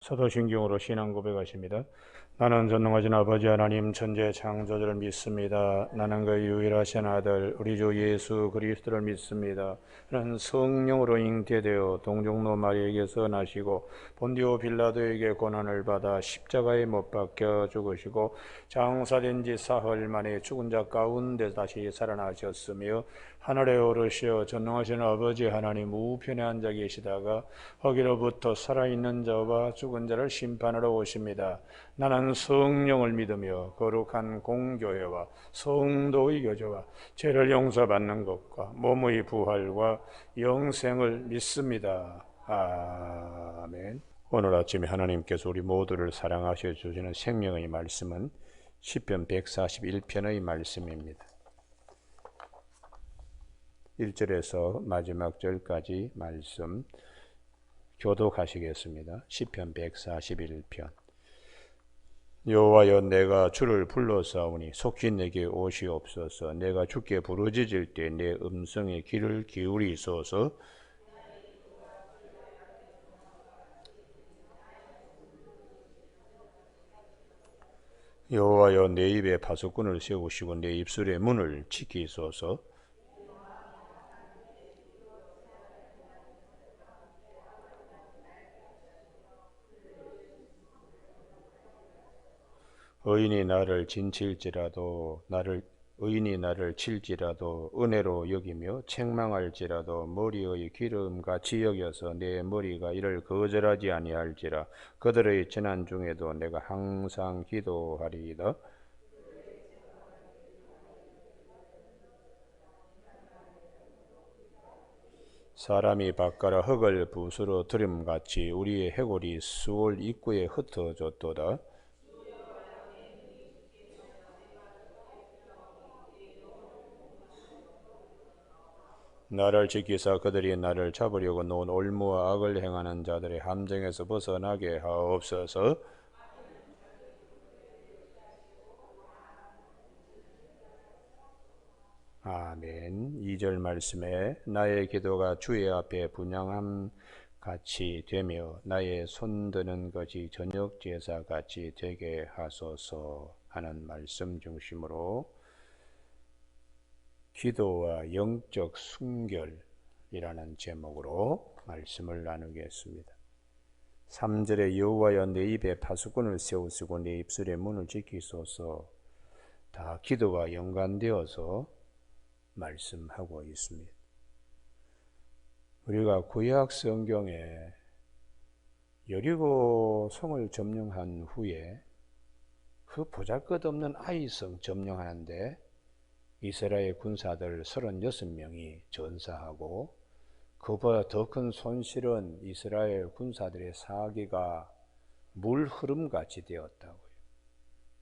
사도신경으로 신앙 고백하십니다. 나는 전능하신 아버지 하나님 천재 창조주를 믿습니다. 나는 그 유일하신 아들 우리 주 예수 그리스도를 믿습니다. 나는 성령으로 잉태되어 동정노 마리에게서 나시고 본디오 빌라도에게 고난을 받아 십자가에 못 박혀 죽으시고 장사된 지 사흘 만에 죽은 자 가운데 다시 살아나셨으며 하늘에 오르시어 전능하신 아버지 하나님 우편에 앉아 계시다가 거기로부터 살아있는 자와 죽은 자를 심판하러 오십니다. 나는 성령을 믿으며 거룩한 공교회와 성도의 교제와 죄를 용서받는 것과 몸의 부활과 영생을 믿습니다. 아멘. 오늘 아침에 하나님께서 우리 모두를 사랑하셔 주시는 생명의 말씀은 시편 141편의 말씀입니다. 1절에서 마지막 절까지 말씀 교독하시겠습니다. 시편 141편. 여호와여, 내가 주를 불러사오니 속히 내게 오시옵소서. 내가 주께 부르짖을 때 내 음성에 귀를 기울이소서. 여호와여, 내 입에 파수꾼을 세우시고 내 입술의 문을 지키소서. 의인이 나를 칠지라도 은혜로 여기며 책망할지라도 머리의 기름같이 여겨서 내 머리가 이를 거절하지 아니할지라. 그들의 재난 중에도 내가 항상 기도하리이다. 사람이 바깥 흙을 붓으로 들음같이 우리의 해골이 수월 입구에 흩어졌도다. 나를 지키사 그들이 나를 잡으려고 놓은 올무와 악을 행하는 자들의 함정에서 벗어나게 하옵소서. 아멘. 2절 말씀에 나의 기도가 주의 앞에 분향함 같이 되며 나의 손드는 것이 저녁 제사 같이 되게 하소서 하는 말씀 중심으로 기도와 영적 순결이라는 제목으로 말씀을 나누겠습니다. 3절에 여호와여, 내 입에 파수꾼을 세우시고 내 입술의 문을 지키소서. 다 기도와 연관되어서 말씀하고 있습니다. 우리가 구약 성경에 여리고 성을 점령한 후에 그 보잘것없는 아이성 점령하는데 이스라엘 군사들 36명이 전사하고 그보다 더 큰 손실은 이스라엘 군사들의 사기가 물 흐름같이 되었다고요.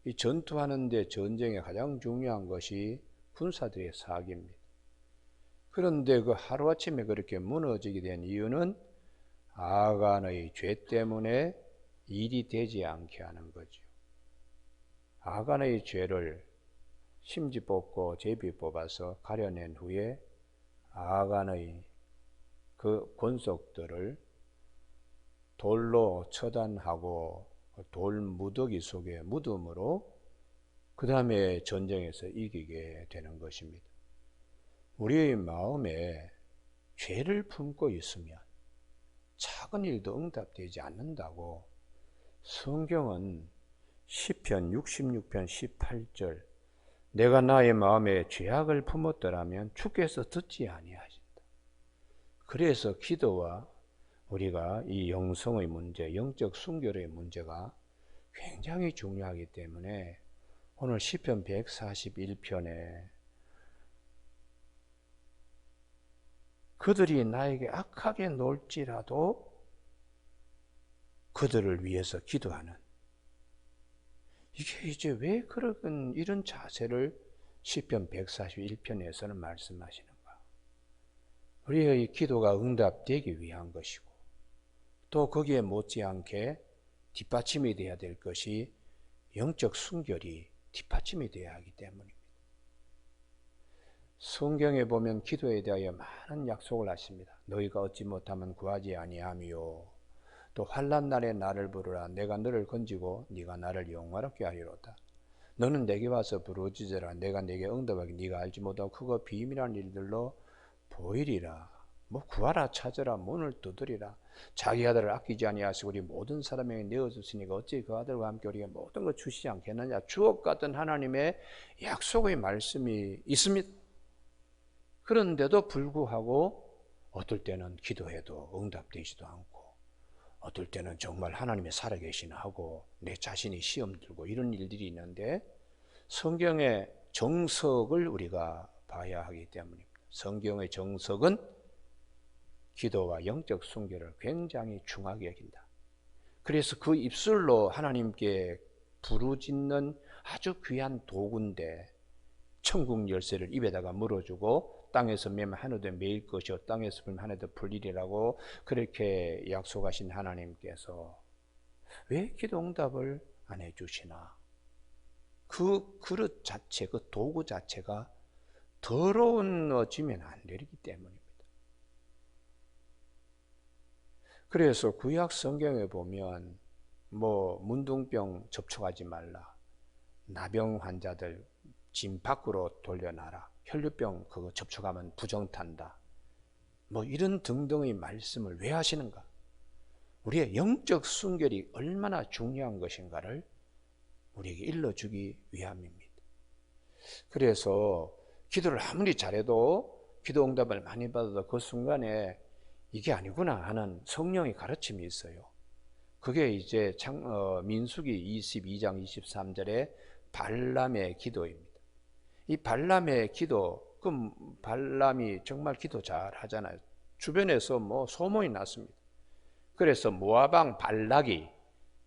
이 전투하는데 전쟁에 가장 중요한 것이 군사들의 사기입니다. 그런데 그 하루아침에 그렇게 무너지게 된 이유는 아간의 죄 때문에 일이 되지 않게 하는 거죠. 아간의 죄를 심지 뽑고 제비 뽑아서 가려낸 후에 아간의 그 권속들을 돌로 처단하고 돌 무더기 속에 무덤으로 그 다음에 전쟁에서 이기게 되는 것입니다. 우리의 마음에 죄를 품고 있으면 작은 일도 응답되지 않는다고 성경은 시편 66편 18절 내가 나의 마음에 죄악을 품었더라면 주께서 듣지 아니하신다. 그래서 기도와 우리가 이 영성의 문제, 영적 순결의 문제가 굉장히 중요하기 때문에 오늘 시편 141편에 그들이 나에게 악하게 놀지라도 그들을 위해서 기도하는, 이게 이제 왜 이런 자세를 시편 141편에서는 말씀하시는가? 우리의 기도가 응답되기 위한 것이고 또 거기에 못지않게 뒷받침이 되어야 될 것이 영적 순결이 뒷받침이 되어야 하기 때문입니다. 성경에 보면 기도에 대하여 많은 약속을 하십니다. 너희가 얻지 못하면 구하지 아니하며 또 환난 날에 나를 부르라. 내가 너를 건지고 네가 나를 영화롭게 하리로다. 너는 내게 와서 부르짖으라. 내가 내게 응답하기 네가 알지 못하고 그거 비밀한 일들로 보이리라. 뭐 구하라 찾으라 문을 두드리라. 자기 아들을 아끼지 아니하시고 우리 모든 사람에게 내어주시니까 어찌 그 아들과 함께 우리에게 모든 것 주시지 않겠느냐. 주옥 같은 하나님의 약속의 말씀이 있습니다. 그런데도 불구하고 어떨 때는 기도해도 응답되지도 않고 어떨 때는 정말 하나님이 살아계시나 하고 내 자신이 시험 들고 이런 일들이 있는데 성경의 정석을 우리가 봐야 하기 때문입니다. 성경의 정석은 기도와 영적 순결을 굉장히 중하게 여긴다. 그래서 그 입술로 하나님께 부르짖는 아주 귀한 도구인데 천국 열쇠를 입에다가 물어주고 땅에서 매면 하늘도 매일 것이요 땅에서 풀면 하늘도 풀리리라고 그렇게 약속하신 하나님께서 왜 기도 응답을 안 해주시나? 그 그릇 자체, 그 도구 자체가 더러워지면 안 되기 때문입니다. 그래서 구약 성경에 보면 뭐 문둥병 접촉하지 말라, 나병 환자들 진 밖으로 돌려놔라, 혈류병 그거 접촉하면 부정탄다, 뭐 이런 등등의 말씀을 왜 하시는가? 우리의 영적 순결이 얼마나 중요한 것인가를 우리에게 일러주기 위함입니다. 그래서 기도를 아무리 잘해도 기도 응답을 많이 받아도 그 순간에 이게 아니구나 하는 성령의 가르침이 있어요. 그게 이제 민수기 22장 23절에 발람의 기도입니다. 이 발람의 기도, 그 발람이 정말 기도 잘 하잖아요. 주변에서 뭐 소문이 났습니다. 그래서 모압왕 발락이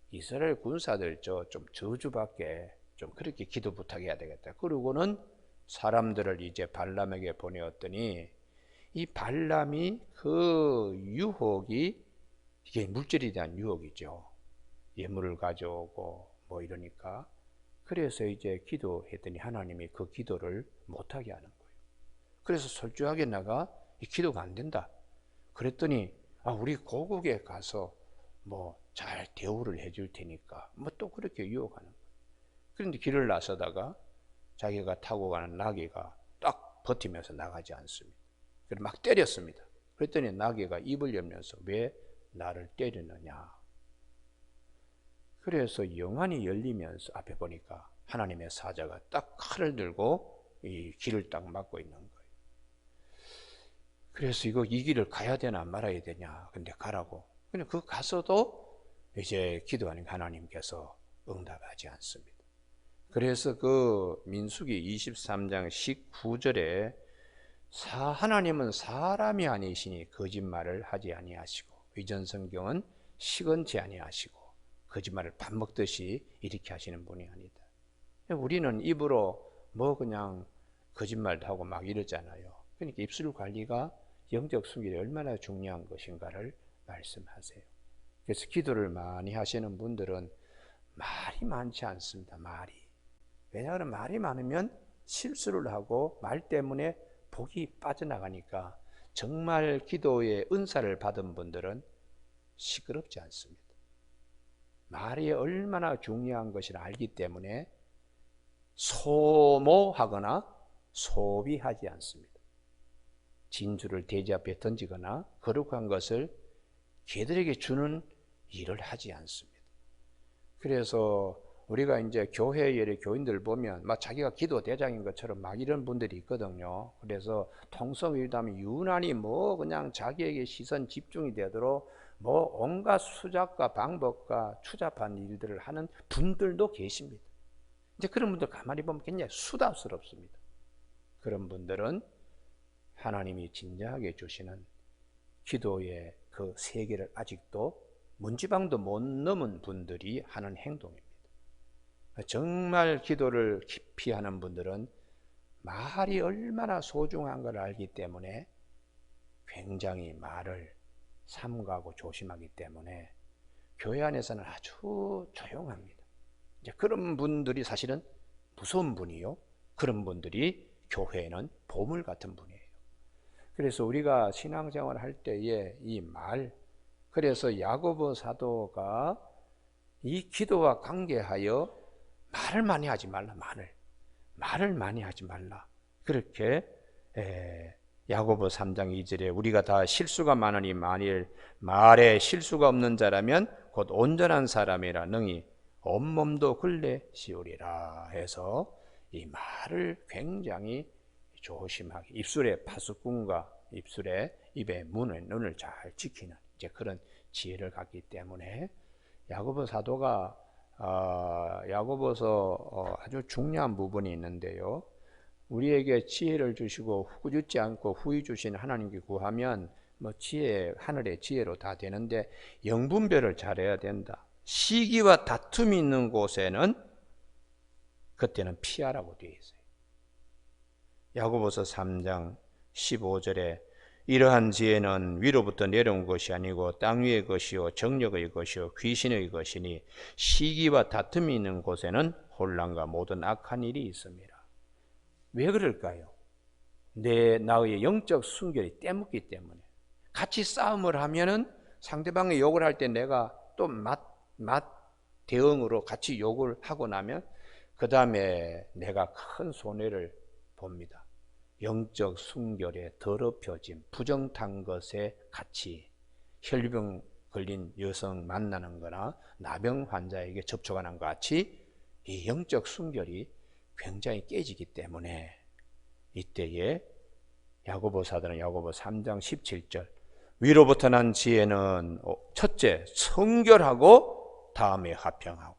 이스라엘 군사들 좀 저주받게 좀 그렇게 기도 부탁해야 되겠다. 그러고는 사람들을 이제 발람에게 보내었더니 이 발람이 그 유혹이 이게 물질에 대한 유혹이죠. 예물을 가져오고 뭐 이러니까 그래서 이제 기도했더니 하나님이 그 기도를 못하게 하는 거예요. 그래서 솔직하게 나가 이 기도가 안 된다. 그랬더니 우리 고국에 가서 뭐 잘 대우를 해줄 테니까 뭐 또 그렇게 유혹하는 거예요. 그런데 길을 나서다가 자기가 타고 가는 나귀가 딱 버티면서 나가지 않습니다. 그래서 막 때렸습니다. 그랬더니 나귀가 입을 열면서 왜 나를 때리느냐. 그래서 영안이 열리면서 앞에 보니까 하나님의 사자가 딱 칼을 들고 이 길을 딱 막고 있는 거예요. 그래서 이 길을 가야 되나 말아야 되냐. 근데 가라고. 근데 그 가서도 이제 기도하는 하나님께서 응답하지 않습니다. 그래서 그 민수기 23장 19절에 하나님은 사람이 아니시니 거짓말을 하지 아니하시고 위전 성경은 시건치 아니하시고 거짓말을 밥 먹듯이 이렇게 하시는 분이 아니다. 우리는 입으로 뭐 그냥 거짓말도 하고 막 이러잖아요. 그러니까 입술 관리가 영적 순결이 얼마나 중요한 것인가를 말씀하세요. 그래서 기도를 많이 하시는 분들은 말이 많지 않습니다. 말이. 왜냐하면 말이 많으면 실수를 하고 말 때문에 복이 빠져나가니까 정말 기도의 은사를 받은 분들은 시끄럽지 않습니다. 말이 얼마나 중요한 것을 알기 때문에 소모하거나 소비하지 않습니다. 진주를 돼지 앞에 던지거나 거룩한 것을 개들에게 주는 일을 하지 않습니다. 그래서 우리가 이제 교회의 교인들 보면 막 자기가 기도 대장인 것처럼 막 이런 분들이 있거든요. 그래서 통성일담이 유난히 뭐 그냥 자기에게 시선 집중이 되도록 뭐 온갖 수작과 방법과 추잡한 일들을 하는 분들도 계십니다. 이제 그런 분들 가만히 보면 굉장히 수다스럽습니다. 그런 분들은 하나님이 진정하게 주시는 기도의 그 세계를 아직도 문지방도 못 넘은 분들이 하는 행동입니다. 정말 기도를 깊이 하는 분들은 말이 얼마나 소중한 걸 알기 때문에 굉장히 말을 삼가하고 조심하기 때문에 교회 안에서는 아주 조용합니다. 이제 그런 분들이 사실은 무서운 분이요. 그런 분들이 교회에는 보물 같은 분이에요. 그래서 우리가 신앙생활 할 때에 이 말, 그래서 야고보 사도가 이 기도와 관계하여 말을 많이 하지 말라. 말을 많이 하지 말라. 그렇게 야고보 3장 2절에 우리가 다 실수가 많으니 만일 말에 실수가 없는 자라면 곧 온전한 사람이라 능히 온몸도 걸레 씌우리라 해서 이 말을 굉장히 조심하게 입술의 파수꾼과 입의 눈을 잘 지키는 이제 그런 지혜를 갖기 때문에 야고보 사도가 야고보서 아주 중요한 부분이 있는데요. 우리에게 지혜를 주시고 꾸짖지 않고 후히 주신 하나님께 구하면 뭐 지혜 하늘의 지혜로 다 되는데 영분별을 잘해야 된다. 시기와 다툼이 있는 곳에는 그때는 피하라고 되어 있어요. 야고보서 3장 15절에 이러한 지혜는 위로부터 내려온 것이 아니고 땅 위의 것이요 정력의 것이요 귀신의 것이니 시기와 다툼이 있는 곳에는 혼란과 모든 악한 일이 있습니다. 왜 그럴까요? 나의 영적 순결이 떼묻기 때문에 같이 싸움을 하면은 상대방이 욕을 할 때 내가 또 대응으로 같이 욕을 하고 나면 그 다음에 내가 큰 손해를 봅니다. 영적 순결에 더럽혀짐, 부정탄 것에 같이 혈병 걸린 여성 만나는 거나 나병 환자에게 접촉하는 것 같이 이 영적 순결이 굉장히 깨지기 때문에 이때에 야고보 사도는 야고보 3장 17절 위로부터 난 지혜는 첫째 성결하고 다음에 화평하고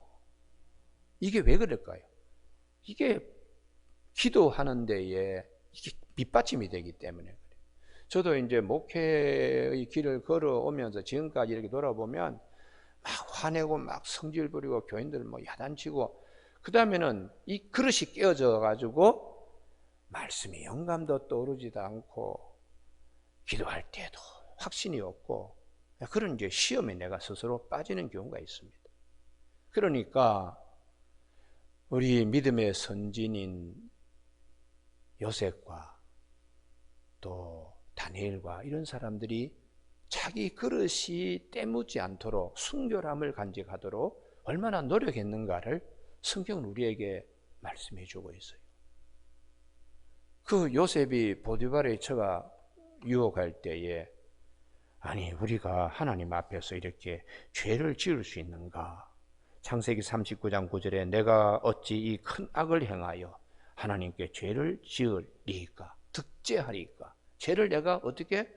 이게 왜 그럴까요? 이게 기도하는 데에 이게 밑받침이 되기 때문에 그래요. 저도 이제 목회의 길을 걸어오면서 지금까지 이렇게 돌아보면 막 화내고 막 성질 부리고 교인들 뭐 야단치고 그 다음에는 이 그릇이 깨어져 가지고 말씀이 영감도 떠오르지도 않고 기도할 때도 확신이 없고 그런 이제 시험에 내가 스스로 빠지는 경우가 있습니다. 그러니까 우리 믿음의 선진인 요셉과 또 다니엘과 이런 사람들이 자기 그릇이 때묻지 않도록 순결함을 간직하도록 얼마나 노력했는가를 성경은 우리에게 말씀해 주고 있어요. 그 요셉이 보디발의 처가 유혹할 때에 아니 우리가 하나님 앞에서 이렇게 죄를 지을 수 있는가? 창세기 39장 9절에 내가 어찌 이 큰 악을 행하여 하나님께 죄를 지으리까? 득죄하리까? 죄를 내가 어떻게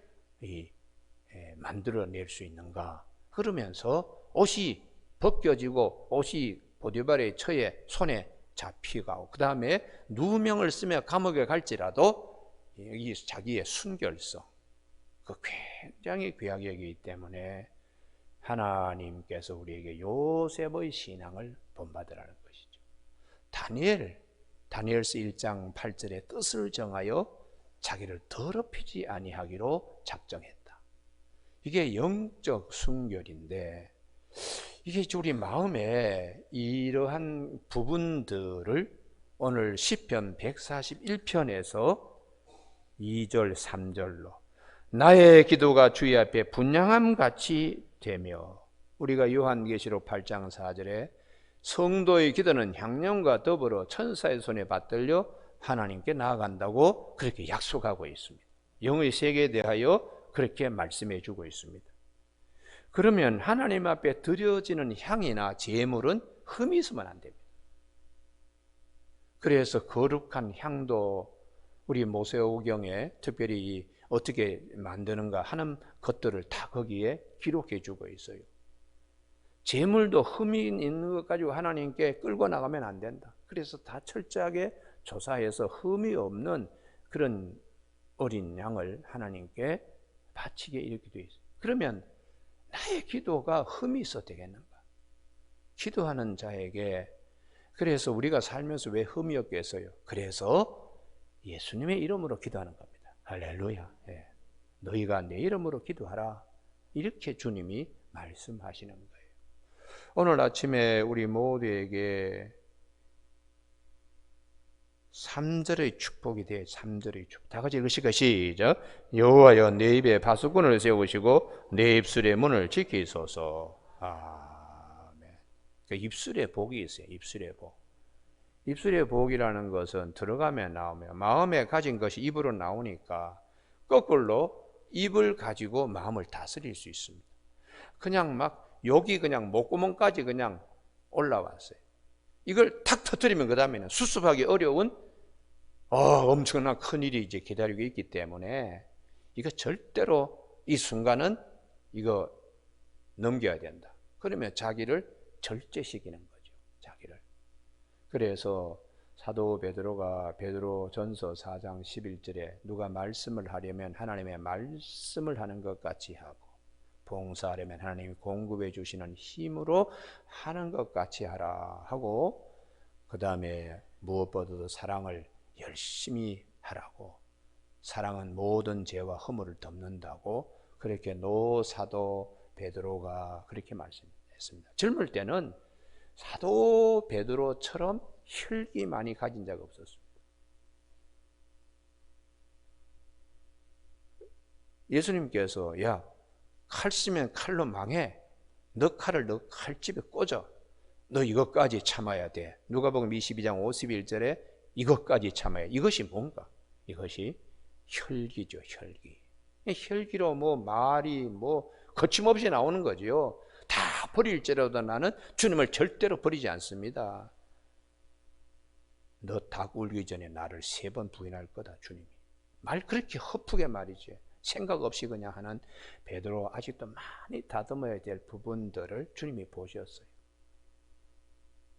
만들어낼 수 있는가? 그러면서 옷이 벗겨지고 옷이 보디발의 처의 손에 잡히고 그 다음에 누명을 쓰며 감옥에 갈지라도 이 자기의 순결성 그 굉장히 귀하게 여기기 때문에 하나님께서 우리에게 요셉의 신앙을 본받으라는 것이죠. 다니엘서 1장 8절에 뜻을 정하여 자기를 더럽히지 아니하기로 작정했다. 이게 영적 순결인데 이게 우리 마음에 이러한 부분들을 오늘 시편 141편에서 2절 3절로 나의 기도가 주의 앞에 분향함같이 되며 우리가 요한계시록 8장 4절에 성도의 기도는 향령과 더불어 천사의 손에 받들려 하나님께 나아간다고 그렇게 약속하고 있습니다. 영의 세계에 대하여 그렇게 말씀해 주고 있습니다. 그러면 하나님 앞에 드려지는 향이나 제물은 흠이 있으면 안 됩니다. 그래서 거룩한 향도 우리 모세오경에 특별히 어떻게 만드는가 하는 것들을 다 거기에 기록해 주고 있어요. 제물도 흠이 있는 것 가지고 하나님께 끌고 나가면 안 된다. 그래서 다 철저하게 조사해서 흠이 없는 그런 어린 양을 하나님께 바치게 이렇게 되어 있어요. 그러면 나의 기도가 흠이 있어도 되겠는가? 기도하는 자에게 그래서 우리가 살면서 왜 흠이 없겠어요? 그래서 예수님의 이름으로 기도하는 겁니다. 할렐루야. 예. 너희가 내 이름으로 기도하라. 이렇게 주님이 말씀하시는 거예요. 오늘 아침에 우리 모두에게 3절의 축복이 돼요. 3절의 축복. 다 같이 읽으실까? 시작. 여호와여 내 입에 파수꾼을 세우시고 내 입술의 문을 지키소서. 아멘. 그 입술에 복이 있어요. 입술의 복. 입술의 복이라는 것은 들어가면 나오면 마음에 가진 것이 입으로 나오니까 거꾸로 입을 가지고 마음을 다스릴 수 있습니다. 그냥 막 여기 그냥 목구멍까지 그냥 올라왔어요. 이걸 탁 터뜨리면 그 다음에는 수습하기 어려운 엄청난 큰일이 이제 기다리고 있기 때문에 이거 절대로 이 순간은 이거 넘겨야 된다. 그러면 자기를 절제시키는 거죠. 자기를. 그래서 사도 베드로가 베드로전서 4장 11절에 누가 말씀을 하려면 하나님의 말씀을 하는 것 같이 하고 봉사하려면 하나님이 공급해 주시는 힘으로 하는 것 같이 하라 하고, 그 다음에 무엇보다도 사랑을 열심히 하라고, 사랑은 모든 죄와 허물을 덮는다고 그렇게 사도 베드로가 그렇게 말씀했습니다. 젊을 때는 사도 베드로처럼 혈기 많이 가진 자가 없었습니다. 예수님께서 야, 칼 쓰면 칼로 망해. 너 칼을 너 칼집에 꽂아. 너 이것까지 참아야 돼. 누가복음 22장 51절에 이것까지 참아야. 이것이 뭔가? 이것이 혈기죠. 혈기. 혈기로 말이 거침없이 나오는 거죠. 다 버릴지라도 나는 주님을 절대로 버리지 않습니다. 너 닭 울기 전에 나를 3번 부인할 거다, 주님이. 말 그렇게 허프게 말이지. 생각 없이 그냥 하는 베드로, 아직도 많이 다듬어야 될 부분들을 주님이 보셨어요.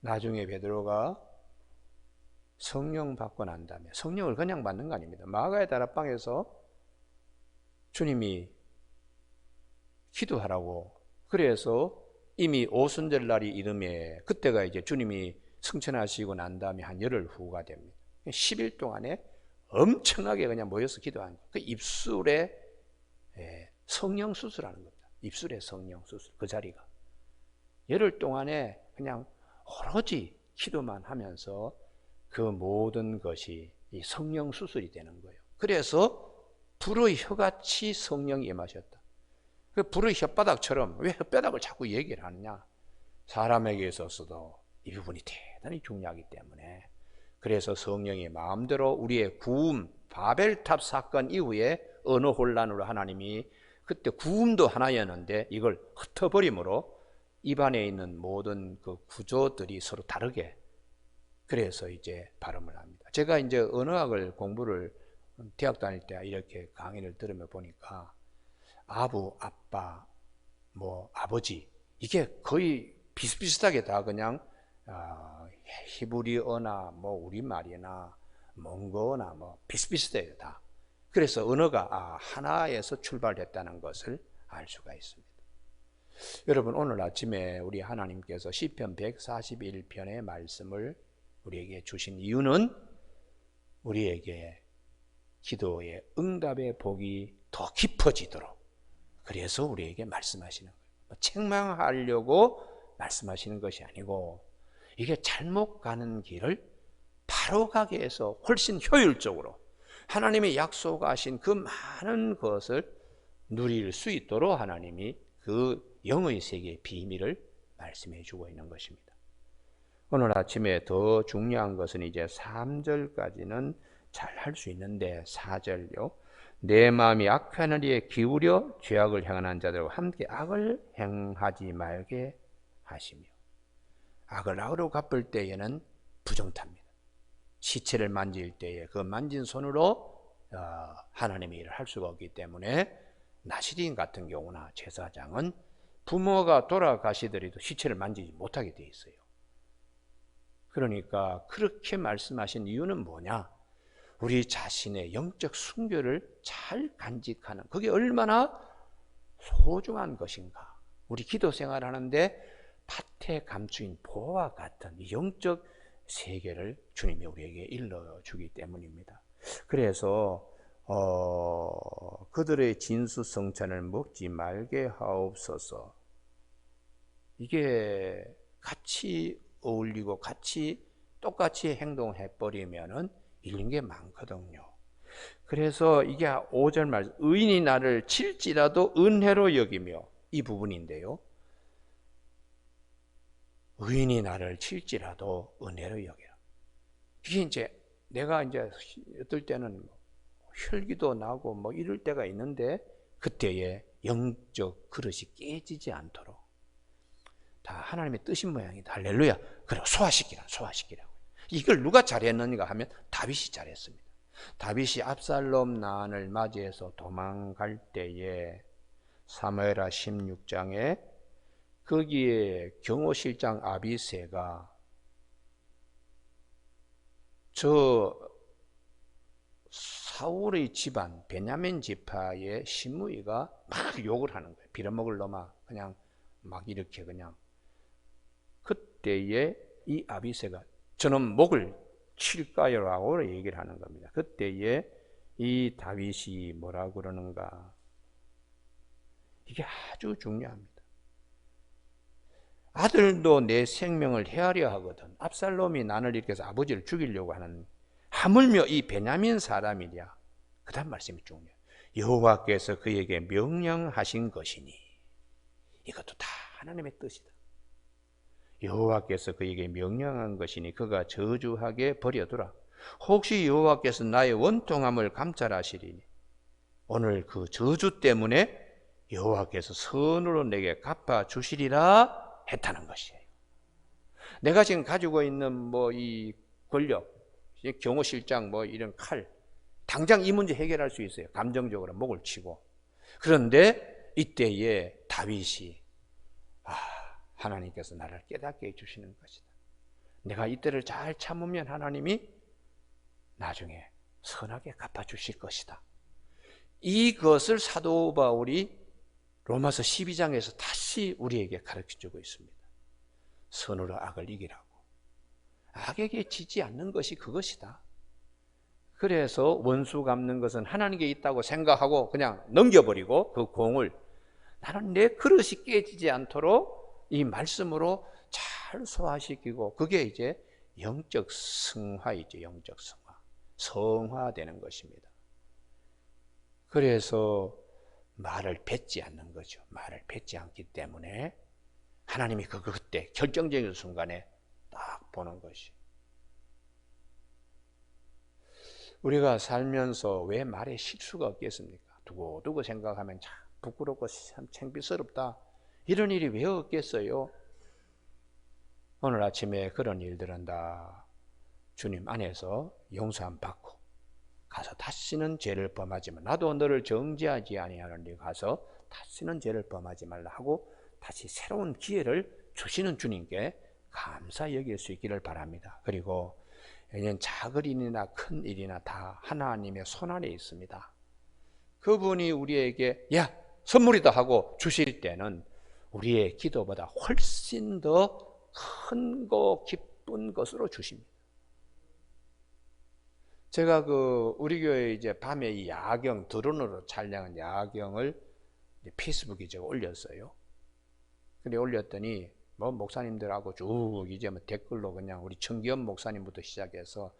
나중에 베드로가 성령 받고 난 다음에, 성령을 그냥 받는 거 아닙니다. 마가의 다락방에서 주님이 기도하라고, 그래서 이미 오순절 날이 이름에, 그때가 이제 주님이 승천하시고 난 다음에 한 열흘 후가 됩니다. 10일 동안에 엄청나게 그냥 모여서 기도하는 거예요. 그 입술에 성령 수술하는 겁니다. 입술에 성령 수술, 그 자리가. 열흘 동안에 그냥 오로지 기도만 하면서 그 모든 것이 이 성령 수술이 되는 거예요. 그래서 불의 혀같이 성령이 임하셨다. 그 불의 혓바닥처럼, 왜 혓바닥을 자꾸 얘기를 하느냐? 사람에게 있어서도 이 부분이 대단히 중요하기 때문에, 그래서 성령이 마음대로 우리의 구움, 바벨탑 사건 이후에 언어 혼란으로 하나님이, 그때 구음도 하나였는데 이걸 흩어버림으로 입안에 있는 모든 그 구조들이 서로 다르게, 그래서 이제 발음을 합니다. 제가 이제 언어학을 공부를 대학 다닐 때 이렇게 강의를 들으며 보니까 아부, 아빠, 아버지, 이게 거의 비슷비슷하게 다 그냥 히브리어나 우리말이나 몽고나 비슷비슷해요, 다. 그래서 언어가 하나에서 출발했다는 것을 알 수가 있습니다. 여러분, 오늘 아침에 우리 하나님께서 시편 141편의 말씀을 우리에게 주신 이유는 우리에게 기도의 응답의 복이 더 깊어지도록, 그래서 우리에게 말씀하시는 거예요. 책망하려고 말씀하시는 것이 아니고, 이게 잘못 가는 길을 바로 가게 해서 훨씬 효율적으로 하나님이 약속하신 그 많은 것을 누릴 수 있도록 하나님이 그 영의 세계의 비밀을 말씀해 주고 있는 것입니다. 오늘 아침에 더 중요한 것은 이제 3절까지는 잘 할 수 있는데 4절요. 내 마음이 악한 일에 기울여 죄악을 행하는 자들과 함께 악을 행하지 말게 하시며. 악을 악으로 갚을 때에는 부정탑니다. 시체를 만질 때에 그 만진 손으로 하나님의 일을 할 수가 없기 때문에, 나시린 같은 경우나 제사장은 부모가 돌아가시더라도 시체를 만지지 못하게 돼 있어요. 그러니까 그렇게 말씀하신 이유는 뭐냐? 우리 자신의 영적 순결을 잘 간직하는, 그게 얼마나 소중한 것인가. 우리 기도 생활하는데 밭에 감추인 보와 같은 영적 세계를 주님이 우리에게 일러주기 때문입니다. 그래서 그들의 진수성찬을 먹지 말게 하옵소서. 이게 같이 어울리고 같이 똑같이 행동해 버리면은 읽는 게 많거든요. 그래서 이게 5절 말, 의인이 나를 칠지라도 은혜로 여기며, 이 부분인데요. 의인이 나를 칠지라도 은혜로 여기라. 이게 이제 내가 이제 어떨 때는 혈기도 나고 뭐 이럴 때가 있는데, 그때의 영적 그릇이 깨지지 않도록 다 하나님의 뜻인 모양이다. 할렐루야. 그리고 소화시키라고. 이걸 누가 잘했는가 하면 다윗이 잘했습니다. 다윗이 압살롬 난을 맞이해서 도망갈 때에 사무엘하 16장에 거기에 경호실장 아비새가 저 사울의 집안 베냐민 지파의 시므이가 막 욕을 하는 거예요. 빌어먹을 놈아, 그냥 막 이렇게 그냥. 그때에 이 아비새가 저는 목을 칠까요? 라고 얘기를 하는 겁니다. 그때에 이 다윗이 뭐라고 그러는가? 이게 아주 중요합니다. 아들도 내 생명을 헤아려 하거든. 압살롬이 나를 일으켜서 아버지를 죽이려고 하는, 하물며 이 베냐민 사람이랴. 그 다음 말씀이 중요해요. 여호와께서 그에게 명령하신 것이니. 이것도 다 하나님의 뜻이다. 여호와께서 그에게 명령한 것이니 그가 저주하게 버려두라. 혹시 여호와께서 나의 원통함을 감찰하시리니 오늘 그 저주 때문에 여호와께서 선으로 내게 갚아주시리라 했다는 것이에요. 내가 지금 가지고 있는 뭐 이 권력, 경호실장 뭐 이런 칼, 당장 이 문제 해결할 수 있어요. 감정적으로 목을 치고. 그런데 이때에 다윗이 하나님께서 나를 깨닫게 해주시는 것이다. 내가 이때를 잘 참으면 하나님이 나중에 선하게 갚아주실 것이다. 이것을 사도 바울이 로마서 12장에서 다시 우리에게 가르쳐주고 있습니다. 선으로 악을 이기라고. 악에게 지지 않는 것이 그것이다. 그래서 원수 갚는 것은 하나님께 있다고 생각하고 그냥 넘겨버리고 그 공을 나는 내 그릇이 깨지지 않도록 이 말씀으로 잘 소화시키고, 그게 이제 영적 승화이죠. 영적 승화. 성화되는 것입니다. 그래서 말을 뱉지 않는 거죠. 말을 뱉지 않기 때문에 하나님이 그때 결정적인 순간에 딱 보는 것이. 우리가 살면서 왜 말에 실수가 없겠습니까? 두고두고 생각하면 참 부끄럽고 참 창피스럽다. 이런 일이 왜 없겠어요? 오늘 아침에 그런 일들은 다 주님 안에서 용서함 받고 가서 다시는 죄를 범하지 말라. 나도 너를 정죄하지 아니하노니 가서 다시는 죄를 범하지 말라 하고 다시 새로운 기회를 주시는 주님께 감사 여길 수 있기를 바랍니다. 그리고 작은 일이나 큰 일이나 다 하나님의 손안에 있습니다. 그분이 우리에게 야 선물이다 하고 주실 때는 우리의 기도보다 훨씬 더 큰 거 기쁜 것으로 주십니다. 제가 우리 교회 이제 밤에 이 야경 드론으로 촬영한 야경을 페이스북에 제가 올렸어요. 근데 올렸더니 뭐 목사님들하고 쭉 이제 뭐 댓글로 그냥 우리 정기현 목사님부터 시작해서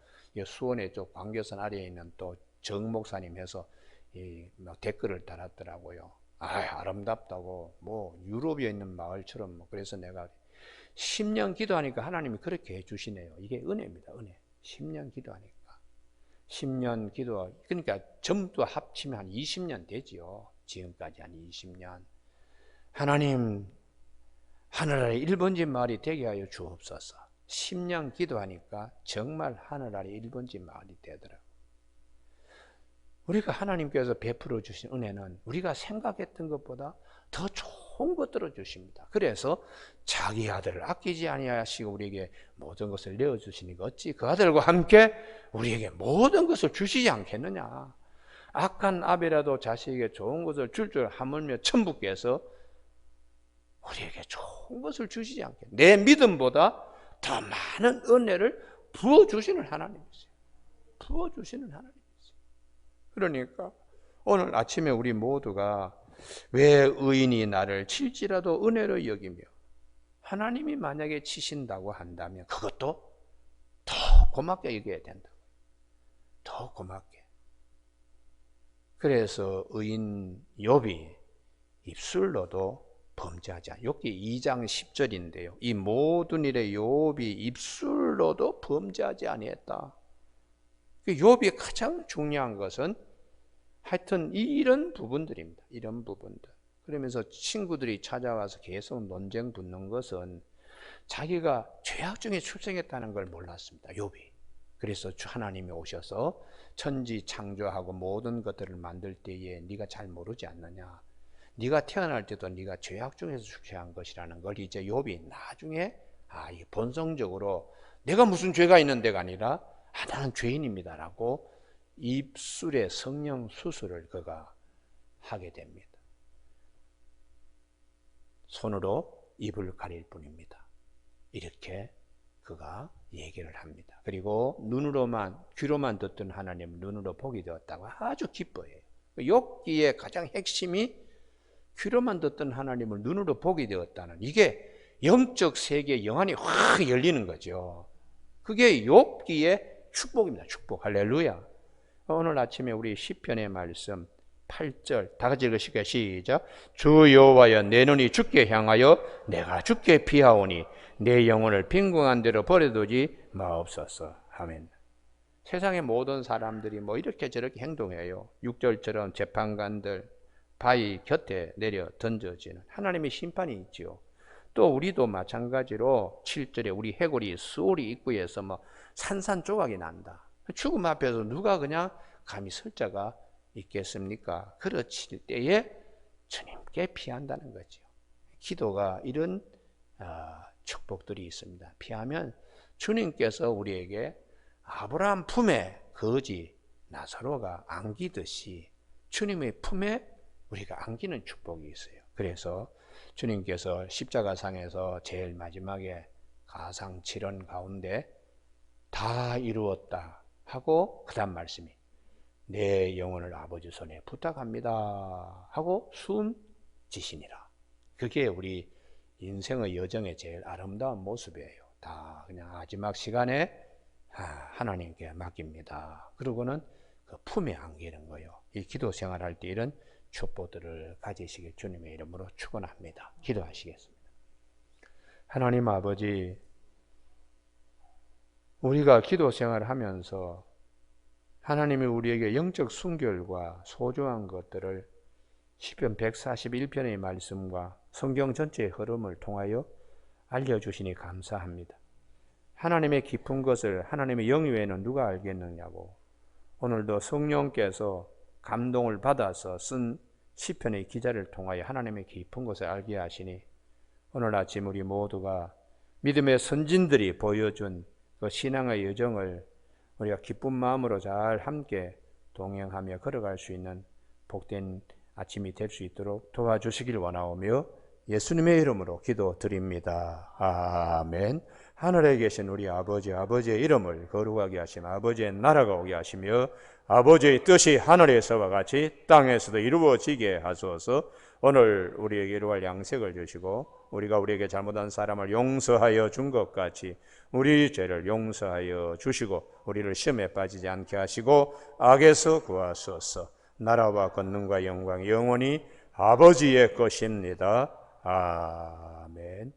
수원의 쪽 광교선 아래에 있는 또 정 목사님 해서 뭐 댓글을 달았더라고요. 아름답다고 뭐 유럽에 있는 마을처럼 뭐. 그래서 내가 10년 기도하니까 하나님이 그렇게 해주시네요. 이게 은혜입니다. 은혜. 10년 기도하니까 10년 기도, 그러니까 전부 합치면 한 20년 되지요. 지금까지 한 20년. 하나님 하늘아래 1번지 마을이 되게 하여 주옵소서. 10년 기도하니까 정말 하늘아래 1번지 마을이 되더라고요. 우리가 하나님께서 베풀어 주신 은혜는 우리가 생각했던 것보다 더 좋은 것들을 주십니다. 그래서 자기 아들을 아끼지 아니하시고 우리에게 모든 것을 내어주시니까 어찌 그 아들과 함께 우리에게 모든 것을 주시지 않겠느냐. 악한 아비라도 자식에게 좋은 것을 줄 줄 하물며 천부께서 우리에게 좋은 것을 주시지 않겠느냐. 내 믿음보다 더 많은 은혜를 부어주시는 하나님이세요. 부어주시는 하나님이세요. 그러니까 오늘 아침에 우리 모두가 왜 의인이 나를 칠지라도 은혜로 여기며, 하나님이 만약에 치신다고 한다면 그것도 더 고맙게 여겨야 된다. 더 고맙게. 그래서 의인 욥이 입술로도 범죄하지 않아. 욥기 2장 10절인데요. 이 모든 일에 욥이 입술로도 범죄하지 아니했다. 욥이 가장 중요한 것은 하여튼 이런 부분들입니다. 이런 부분들. 그러면서 친구들이 찾아와서 계속 논쟁 붙는 것은 자기가 죄악 중에 출생했다는 걸 몰랐습니다. 욥이. 그래서 하나님이 오셔서 천지 창조하고 모든 것들을 만들 때에 네가 잘 모르지 않느냐. 네가 태어날 때도 네가 죄악 중에서 출생한 것이라는 걸 이제 욥이 나중에 이 본성적으로 내가 무슨 죄가 있는 데가 아니라 나는 죄인입니다라고 입술의 성령 수술을 그가 하게 됩니다. 손으로 입을 가릴 뿐입니다. 이렇게 그가 얘기를 합니다. 그리고 귀로만 듣던 하나님 눈으로 보게 되었다고 아주 기뻐해요. 욥기의 가장 핵심이 귀로만 듣던 하나님을 눈으로 보게 되었다는, 이게 영적 세계의 영안이 확 열리는 거죠. 그게 욥기의 축복입니다. 축복. 할렐루야. 오늘 아침에 우리 시편의 말씀 8절 다 같이 읽으실게요. 시작. 주 여호와여, 내 눈이 주께 향하여 내가 주께 피하오니 내 영혼을 빈궁한 대로 버려두지 마옵소서. 아멘. 세상의 모든 사람들이 이렇게 저렇게 행동해요. 6절처럼 재판관들 바위 곁에 내려 던져지는 하나님의 심판이 있지요. 또 우리도 마찬가지로 7절에 우리 해골이 수오리 입구에서 산산조각이 난다. 죽음 앞에서 누가 그냥 감히 설 자가 있겠습니까? 그렇을 때에 주님께 피한다는 거죠. 기도가 이런 축복들이 있습니다. 피하면 주님께서 우리에게 아브라함 품에 거지 나사로가 안기듯이 주님의 품에 우리가 안기는 축복이 있어요. 그래서 주님께서 십자가상에서 제일 마지막에 가상칠언 가운데 다 이루었다 하고 그 다음 말씀이 내 영혼을 아버지 손에 부탁합니다 하고 숨지시니라. 그게 우리 인생의 여정의 제일 아름다운 모습이에요. 다 그냥 마지막 시간에 하나님께 맡깁니다. 그러고는 그 품에 안기는 거예요. 이 기도 생활할 때 이런 축복들을 가지시길 주님의 이름으로 축원합니다. 기도하시겠습니다. 하나님 아버지, 우리가 기도 생활을 하면서 하나님이 우리에게 영적 순결과 소중한 것들을 시편 141편의 말씀과 성경 전체의 흐름을 통하여 알려주시니 감사합니다. 하나님의 깊은 것을 하나님의 영 외에는 누가 알겠느냐고, 오늘도 성령께서 감동을 받아서 쓴 시편의 기자를 통하여 하나님의 깊은 것을 알게 하시니 오늘 아침 우리 모두가 믿음의 선진들이 보여준 그 신앙의 여정을 우리가 기쁜 마음으로 잘 함께 동행하며 걸어갈 수 있는 복된 아침이 될 수 있도록 도와주시길 원하오며 예수님의 이름으로 기도드립니다. 아멘. 하늘에 계신 우리 아버지, 아버지의 이름을 거룩하게 하시며 아버지의 나라가 오게 하시며 아버지의 뜻이 하늘에서와 같이 땅에서도 이루어지게 하소서. 오늘 우리에게 이루어갈 양식을 주시고 우리가 우리에게 잘못한 사람을 용서하여 준 것 같이 우리 죄를 용서하여 주시고 우리를 시험에 빠지지 않게 하시고 악에서 구하소서. 나라와 권능과 영광 영원히 아버지의 것입니다. 아멘.